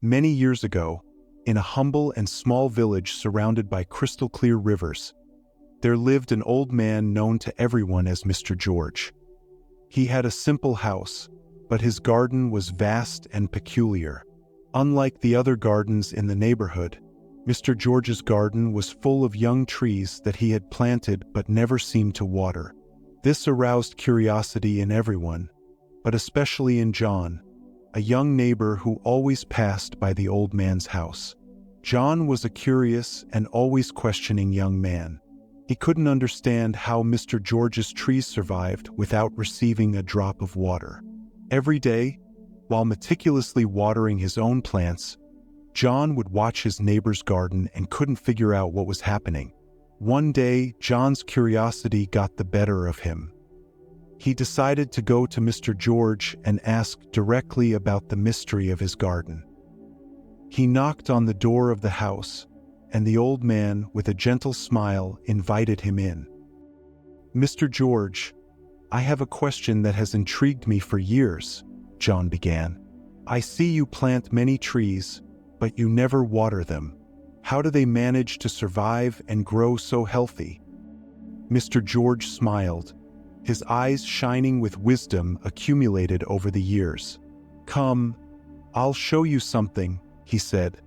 Many years ago, in a humble and small village surrounded by crystal-clear rivers, there lived an old man known to everyone as Mr. George. He had a simple house, but his garden was vast and peculiar. Unlike the other gardens in the neighborhood, Mr. George's garden was full of young trees that he had planted but never seemed to water. This aroused curiosity in everyone, but especially in John, a young neighbor who always passed by the old man's house. John was a curious and always questioning young man. He couldn't understand how Mr. George's trees survived without receiving a drop of water. Every day, while meticulously watering his own plants, John would watch his neighbor's garden and couldn't figure out what was happening. One day, John's curiosity got the better of him. He decided to go to Mr. George and ask directly about the mystery of his garden. He knocked on the door of the house, and the old man, with a gentle smile, invited him in. "Mr. George, I have a question that has intrigued me for years," John began. "I see you plant many trees, but you never water them. How do they manage to survive and grow so healthy?" Mr. George smiled, his eyes shining with wisdom accumulated over the years. "Come, I'll show you something," he said,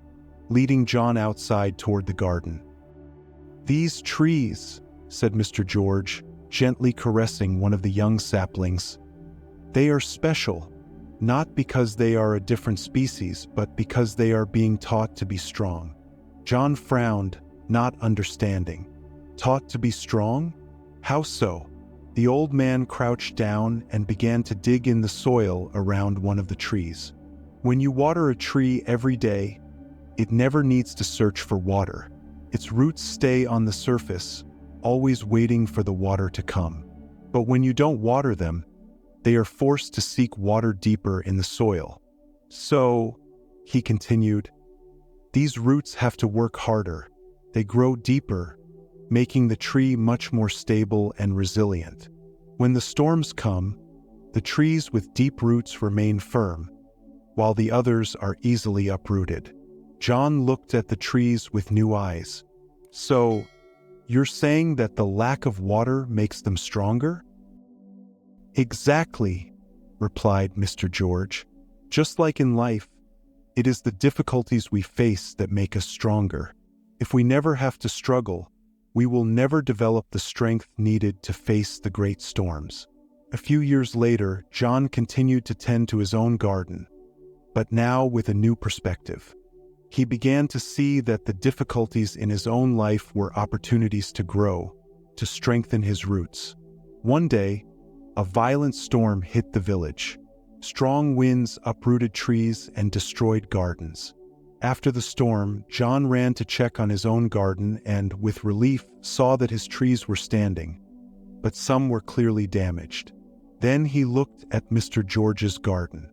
leading John outside toward the garden. "These trees," said Mr. George, gently caressing one of the young saplings, "they are special, not because they are a different species, but because they are being taught to be strong." John frowned, not understanding. "Taught to be strong? How so?" The old man crouched down and began to dig in the soil around one of the trees. "When you water a tree every day, it never needs to search for water. Its roots stay on the surface, always waiting for the water to come. But when you don't water them, they are forced to seek water deeper in the soil. So," he continued, "these roots have to work harder. They grow deeper, making the tree much more stable and resilient. When the storms come, the trees with deep roots remain firm, while the others are easily uprooted." John looked at the trees with new eyes. "So, you're saying that the lack of water makes them stronger?" "Exactly," replied Mr. George. "Just like in life, it is the difficulties we face that make us stronger. If we never have to struggle, we will never develop the strength needed to face the great storms." A few years later, John continued to tend to his own garden, but now with a new perspective. He began to see that the difficulties in his own life were opportunities to grow, to strengthen his roots. One day, a violent storm hit the village. Strong winds uprooted trees and destroyed gardens. After the storm, John ran to check on his own garden and, with relief, saw that his trees were standing, but some were clearly damaged. Then he looked at Mr. George's garden.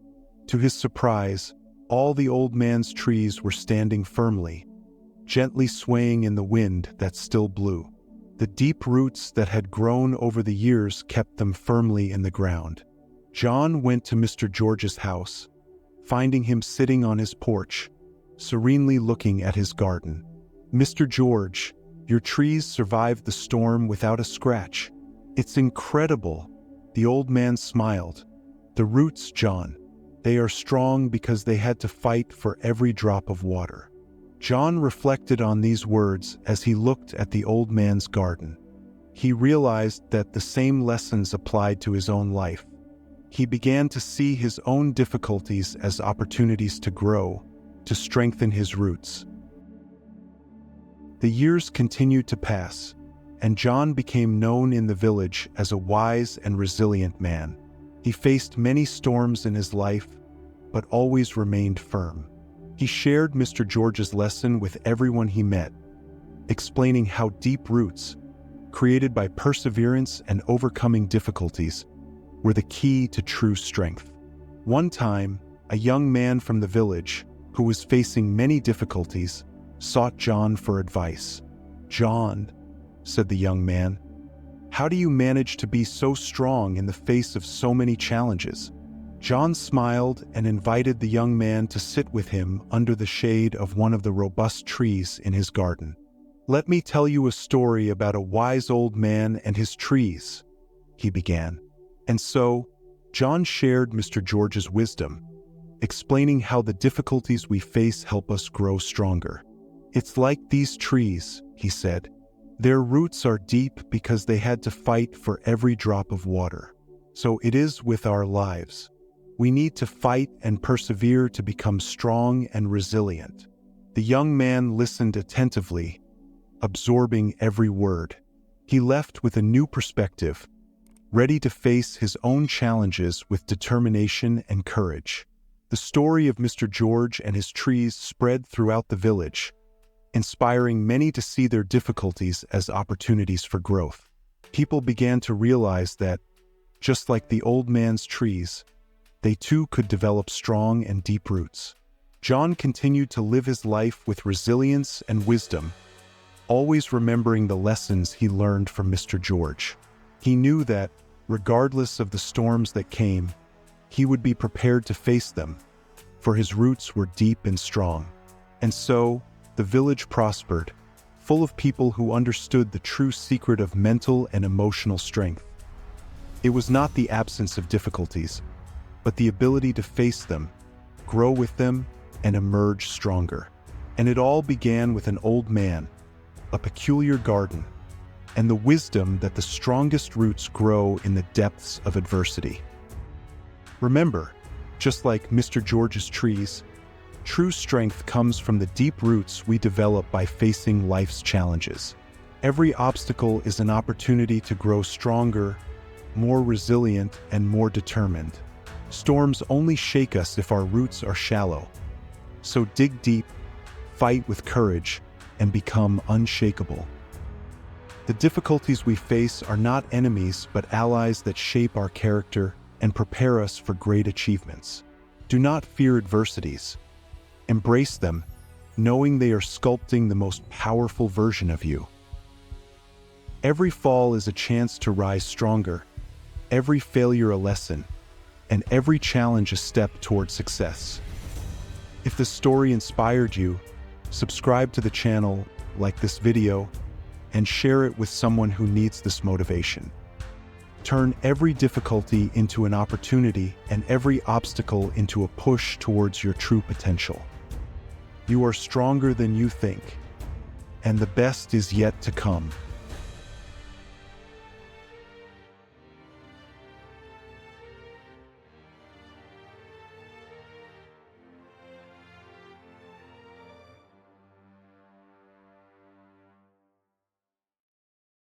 To his surprise, all the old man's trees were standing firmly, gently swaying in the wind that still blew. The deep roots that had grown over the years kept them firmly in the ground. John went to Mr. George's house, finding him sitting on his porch, serenely looking at his garden. "Mr. George, your trees survived the storm without a scratch. It's incredible." The old man smiled. "The roots, John. They are strong because they had to fight for every drop of water." John reflected on these words as he looked at the old man's garden. He realized that the same lessons applied to his own life. He began to see his own difficulties as opportunities to grow, to strengthen his roots. The years continued to pass, and John became known in the village as a wise and resilient man. He faced many storms in his life, but always remained firm. He shared Mr. George's lesson with everyone he met, explaining how deep roots, created by perseverance and overcoming difficulties, were the key to true strength. One time, a young man from the village, who was facing many difficulties, sought John for advice. "John," said the young man, "how do you manage to be so strong in the face of so many challenges?" John smiled and invited the young man to sit with him under the shade of one of the robust trees in his garden. "Let me tell you a story about a wise old man and his trees," he began. And so, John shared Mr. George's wisdom, explaining how the difficulties we face help us grow stronger. "It's like these trees," he said. "Their roots are deep because they had to fight for every drop of water. So it is with our lives. We need to fight and persevere to become strong and resilient." The young man listened attentively, absorbing every word. He left with a new perspective, ready to face his own challenges with determination and courage. The story of Mr. George and his trees spread throughout the village, inspiring many to see their difficulties as opportunities for growth. People began to realize that, just like the old man's trees, they too could develop strong and deep roots. John continued to live his life with resilience and wisdom, always remembering the lessons he learned from Mr. George. He knew that, regardless of the storms that came, he would be prepared to face them, for his roots were deep and strong. And so, the village prospered, full of people who understood the true secret of mental and emotional strength. It was not the absence of difficulties, but the ability to face them, grow with them, and emerge stronger. And it all began with an old man, a peculiar garden, and the wisdom that the strongest roots grow in the depths of adversity. Remember, just like Mr. George's trees, true strength comes from the deep roots we develop by facing life's challenges. Every obstacle is an opportunity to grow stronger, more resilient, and more determined. Storms only shake us if our roots are shallow. So dig deep, fight with courage, and become unshakable. The difficulties we face are not enemies but allies that shape our character and prepare us for great achievements. Do not fear adversities. Embrace them, knowing they are sculpting the most powerful version of you. Every fall is a chance to rise stronger, every failure a lesson, and every challenge a step toward success. If this story inspired you, subscribe to the channel, like this video, and share it with someone who needs this motivation. Turn every difficulty into an opportunity and every obstacle into a push towards your true potential. You are stronger than you think, and the best is yet to come.